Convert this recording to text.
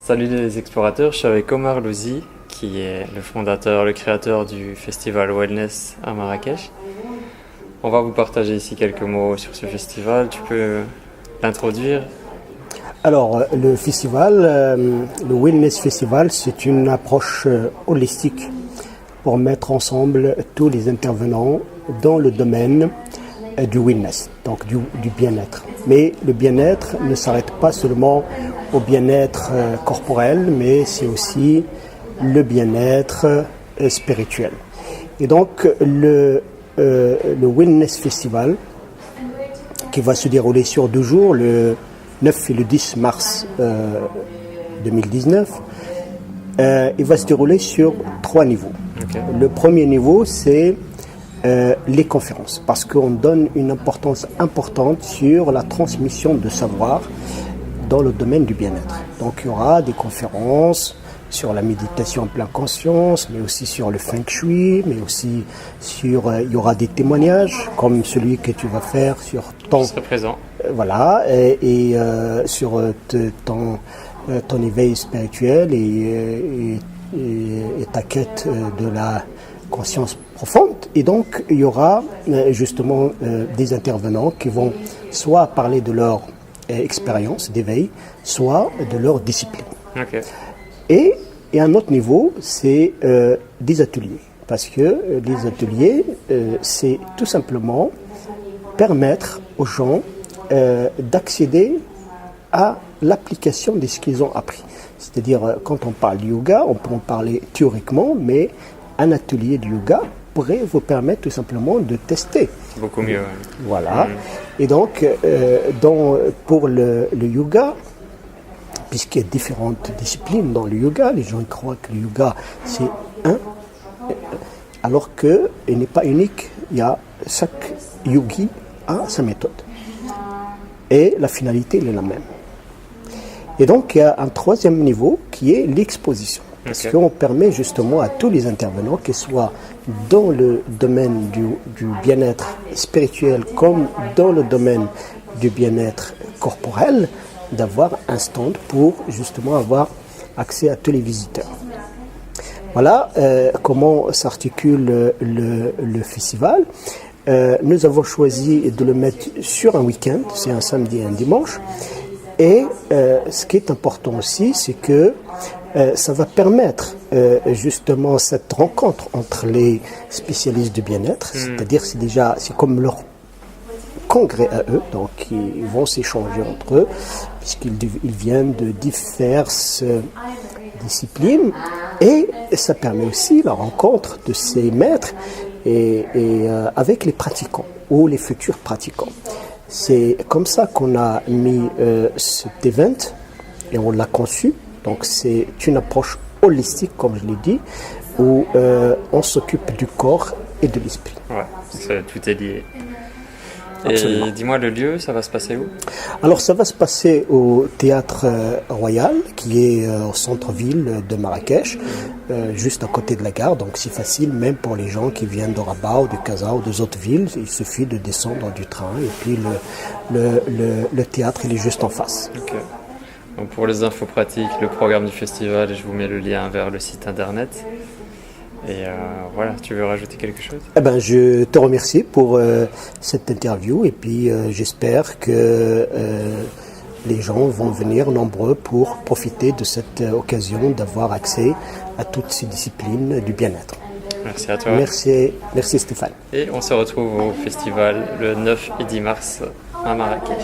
Salut les explorateurs, je suis avec Omar Louzi, qui est le fondateur, le créateur du festival Wellness à Marrakech. On va vous partager ici quelques mots sur ce festival. Tu peux l'introduire? Alors, le festival, le Wellness Festival, c'est une approche holistique pour mettre ensemble tous les intervenants dans le domaine du wellness, donc du bien-être. Mais le bien-être ne s'arrête pas seulement au bien-être corporel, mais c'est aussi le bien-être spirituel. Et donc, le Wellness Festival, qui va se dérouler sur 2 jours, le 9 et le 10 mars 2019, il va se dérouler sur 3 niveaux. Okay. Le premier niveau, c'est les conférences, parce qu'on donne une importance importante sur la transmission de savoir dans le domaine du bien-être. Donc il y aura des conférences sur la méditation en pleine conscience, mais aussi sur le feng shui, mais aussi sur, il y aura des témoignages comme celui que tu vas faire sur ton... Je serai présent. Voilà, et sur ton éveil spirituel et ta quête de la conscience profonde. Et donc, il y aura justement des intervenants qui vont soit parler de leur expérience d'éveil, soit de leur discipline. Okay. Et un autre niveau, c'est des ateliers. Parce que les ateliers, c'est tout simplement permettre aux gens d'accéder à l'application de ce qu'ils ont appris. C'est-à-dire, quand on parle de yoga, on peut en parler théoriquement, mais un atelier de yoga pourrait vous permettre tout simplement de tester. Beaucoup mieux. Ouais. Voilà. Et donc, pour le yoga, puisqu'il y a différentes disciplines dans le yoga, les gens croient que le yoga, c'est un, alors qu'il n'est pas unique. Chaque yogi a sa méthode. Et la finalité, elle est la même. Et donc, il y a un troisième niveau qui est l'exposition. Parce qu'on permet justement à tous les intervenants, qu'ils soient dans le domaine du bien-être spirituel comme dans le domaine du bien-être corporel, d'avoir un stand pour justement avoir accès à tous les visiteurs. Voilà comment s'articule le festival. Nous avons choisi de le mettre sur un week-end, c'est un samedi et un dimanche. Et ce qui est important aussi, c'est que ça va permettre justement cette rencontre entre les spécialistes du bien-être, c'est-à-dire c'est comme leur congrès à eux, donc ils vont s'échanger entre eux, puisqu'ils viennent de diverses disciplines, et ça permet aussi la rencontre de ces maîtres et avec les pratiquants ou les futurs pratiquants. C'est comme ça qu'on a mis cet event et on l'a conçu. Donc c'est une approche holistique, comme je l'ai dit, où on s'occupe du corps et de l'esprit. Ouais, tout est lié. Absolument. Et dis-moi, le lieu, ça va se passer où? Alors ça va se passer au Théâtre Royal, qui est au centre-ville de Marrakech, juste à côté de la gare. Donc c'est facile, même pour les gens qui viennent de Rabat ou de Casa ou des autres villes. Il suffit de descendre du train et puis le théâtre, il est juste en face. Okay. Donc pour les infos pratiques, le programme du festival, je vous mets le lien vers le site internet. Et voilà, tu veux rajouter quelque chose? Je te remercie pour cette interview et puis j'espère que les gens vont venir nombreux pour profiter de cette occasion d'avoir accès à toutes ces disciplines du bien-être. Merci à toi. Merci Stéphane. Et on se retrouve au festival le 9 et 10 mars à Marrakech.